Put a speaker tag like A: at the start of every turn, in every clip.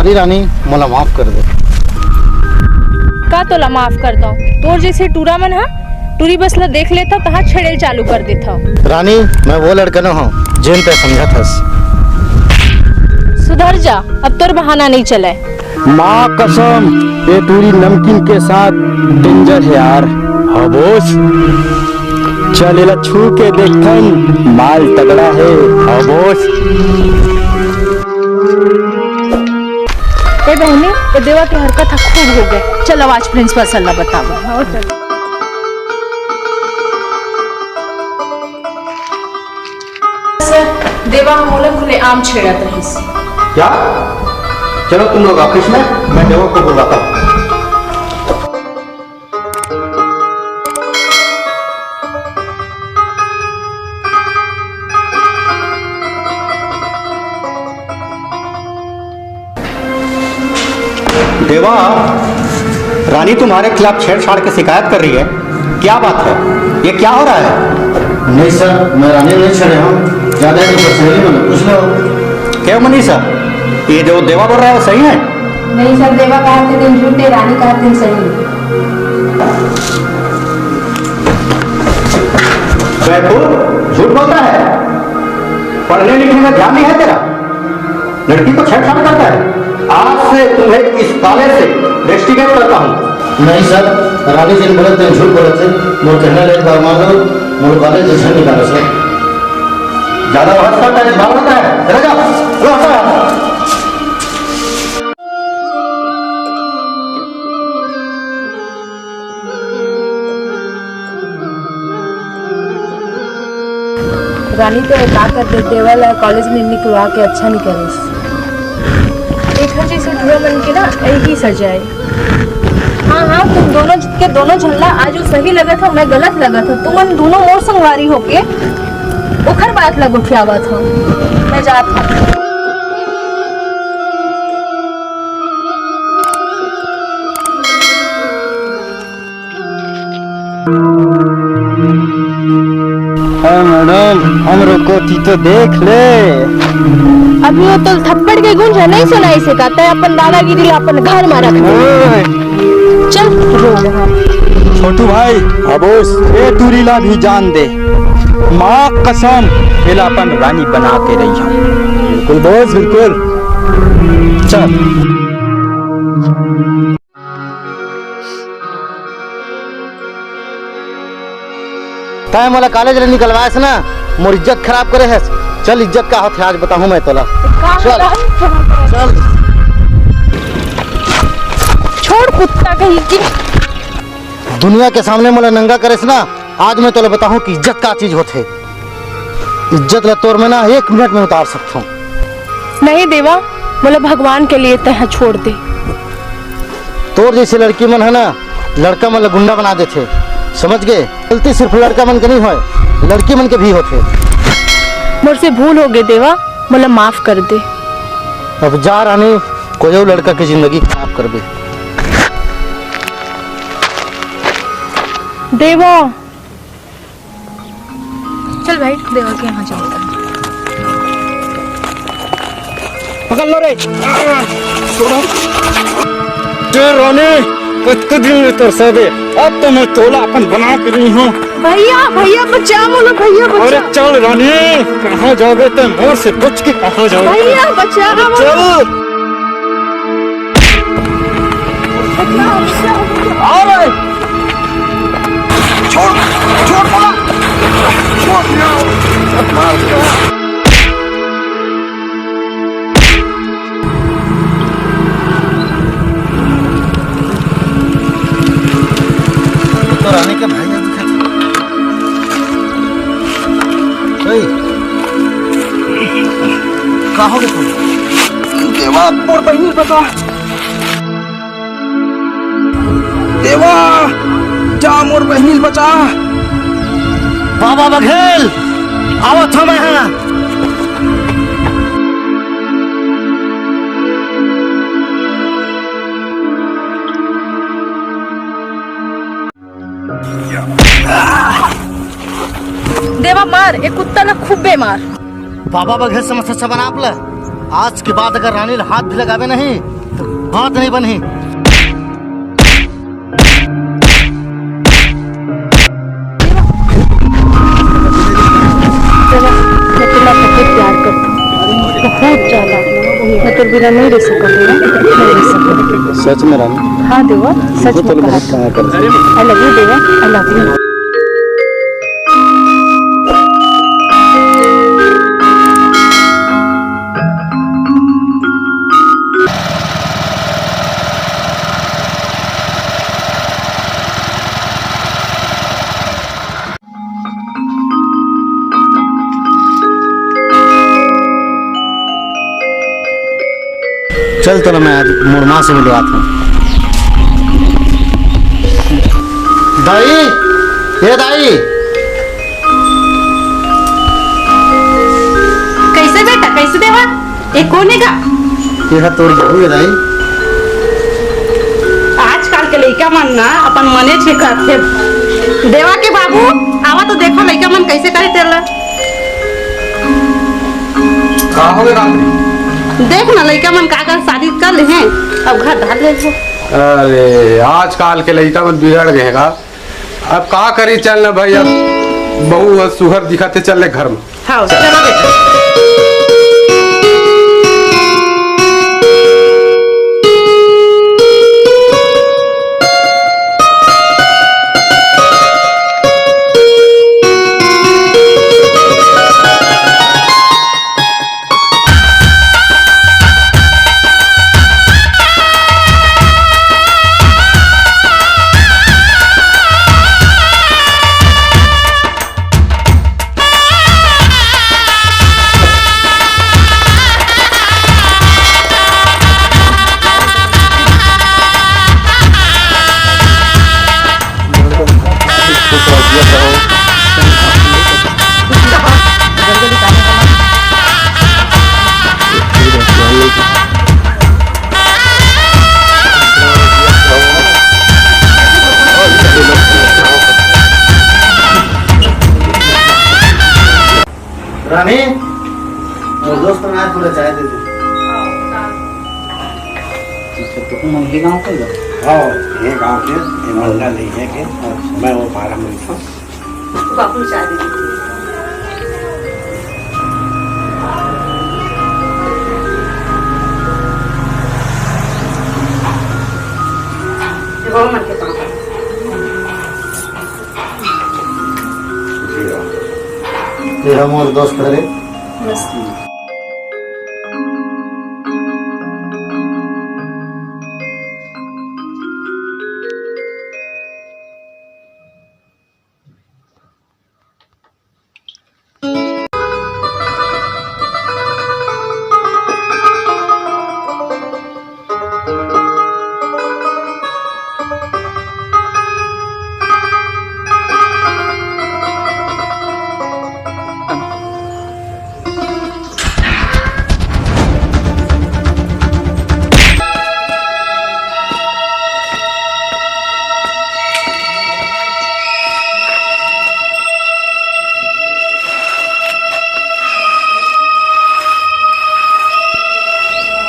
A: काली रानी मोला माफ कर दे।
B: का तोला माफ करता हूँ? तोर जैसे टूरा मन हा टूरी बस ला देख लेता तहाँ छेड़ेल चालू कर देता।
A: रानी मैं वो लड़का न हूँ जिन पे समझा था।
B: सुधर जा, अब तोर बहाना नहीं चले।
C: माँ कसम ये टूरी नमकीन के साथ डेंजर है यार। हाँ बोस, चल इला छू के देखन माल तगड़ा है। हाँ बोस।
B: ए बहनी, ये देवा की हरकत खूब हो गए। चल अब आज प्रिंसिपल सर ला बताओ। सर, देवा मोला खुले आम छेड़त रही।
A: क्या? चलो तुम लोग ऑफिस में, मैं देवा को बुलाता हूँ।
D: देवा, रानी तुम्हारे खिलाफ छेड़छाड़ की शिकायत कर रही है, क्या बात है? ये क्या हो रहा है?
A: नहीं सर, मैं रानी नहीं छेड़े हूँ, ज्यादा ही सहेली मैंने पूछ लो।
D: क्यों मनीषा, ये जो देवा बोल रहा है वो सही है?
E: नहीं सर, देवा कहते थे झूठे, रानी कहते सही।
D: बैठो, झूठ बोलता है? पढ़ने लिखने का ध्यान नहीं है तेरा? लड़की को छेड़छाड़ करता है? आज से तुम्हें इस कॉलेज से रेस्टिकेट करता हूँ।
A: नहीं सर, रानी जी बोले थे झूठ बोले थे। मोर कहने लगे बार मान लो, मोर कॉलेज से निकालो सर।
D: ज्यादा बहस करता है, भाग रहा है। चला जा, चलो हटो यार।
E: रानी तो का कर दे, देवा ला कॉलेज में निकलवा के अच्छा नहीं करे।
B: एक जैसे टूरा मन के ना यही सजाए। हाँ हाँ, तुम दोनों के दोनों झल्ला आज वो सही लगा था, मैं गलत लगा था। तुम दोनों मोर संगवारी होके ओखर बात लग उठियावा था। मैं जात हूँ।
C: मैडम, हमरो कोठी तो देख ले।
B: अभी वो तो थप्पड़ के गुंज नहीं सुनाई से कहता है अपन दादागिरी ला अपन घर में रख दे। चल रो वहाँ।
C: छोटू भाई, अबोस ए टूरीला भी जान दे। माँ कसम एला अपन रानी बना के रही हम। बिल्कुल बोस, बिल्कुल। चल।
A: तय मोला कॉलेज रे निकलवाए से ना, मोर इज्जत खराब करे है। चल इज्जत का हाथ आज बताऊँ मैं तोला। चल चल,
B: छोड़ कुत्ता कहीं की।
A: दुनिया के सामने मोला नंगा करे से ना, आज मैं तोला बताऊँ कि इज्जत का चीज होते। इज्जत ला तोर में ना 1 मिनट में उतार सकता हूँ।
B: नहीं देवा, बोले भगवान के लिए तह छोड़ दे।
A: तोर जैसे लड़की मन है ना, लड़का मन गुंडा बना देते, समझ गए? गलती सिर्फ लड़का मन के नहीं हो, लड़की मन के भी होते।
B: मुझसे भूल हो गई देवा, बोले माफ कर दे।
A: अब जा रानी, कोई लड़का की जिंदगी खराब कर दे।
B: देवा चल भाई, देवा के यहाँ चलता है।
C: पकड़ लो रे। रानी कितने दिन में तो सब अब तो मैं तोला अपन बना के रही हूँ।
B: भैया भैया बचा, बोलो भैया बचा।
C: अरे चल रानी, कहाँ जाओगे तुम? मोर से बच के कहाँ जाओगे?
B: भैया बचा,
C: चल। आ रहे। छोड़ छोड़ बोला, छोड़।
A: तो रानी के भाई ने दिखा कहाँ हो गए तुम?
C: देवा मोर बहनी बता। देवा जा, मोर बहनी बचा।
A: बाबा बघेल आवत हो मैं हाँ।
B: देवा मार, एक कुत्ता ना खूब बेमार।
A: बाबा बघेल समस्या बना आप। आज के बाद अगर रानी हाथ भी लगावे नहीं हाथ नहीं बनी।
B: मैं तुम्हें बहुत प्यार करता हूँ, बहुत ज्यादा। मैं तो बिना नहीं रह सकता देवा, नहीं रह सकता।
C: सच में रानी?
B: हाँ देवा, सच में कहा। आई लव यू देवा, आई लव यू।
A: चल तो मैं आज मोर माँ से मिलवाता हूँ। दाई, ये दाई।
F: कैसे बेटा, कैसे देवा? ये कौन है का?
A: ये है तोर बहू है दाई।
F: आजकल के लड़का मन ना अपन मने छे करते। देवा के बाबू आवा तो देखो लड़का मन कैसे करे तेला।
D: कहाँ हो गए रात्रि?
F: देख ना लड़का मन का कर शादी कर ले हैं, अब घर ढाल ले हो।
G: अरे आजकल के लड़का मन बिगड़ गए का। अब का करी, चल ना भाई, अब बहु सुहर दिखाते चल ले घर में।
F: हाँ चलो बेटा।
A: रानी, और दोस्त ने आज थोड़ा चाय दे दी।
D: ये गांव के ये मोहल्ला नहीं है के मैं वो पारा में था।
F: बापू चाय दे दीजिए। मन के पास
A: ये हम और दोस्त करे।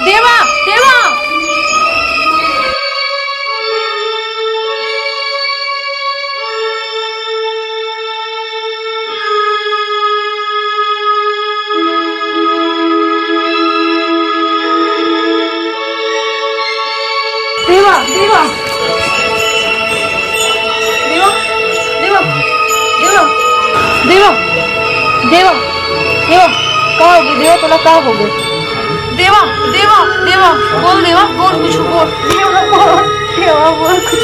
B: देवा, देवा। देवा, देवा। देवा, देवा, देवा, देवा, देवा, देवा, का हो गया देवा, तोला का हो गया? देवा, देवा, देवा, बोल देवा, बोल कुछ बोल। देवा बोल, देवा बोल कुछ।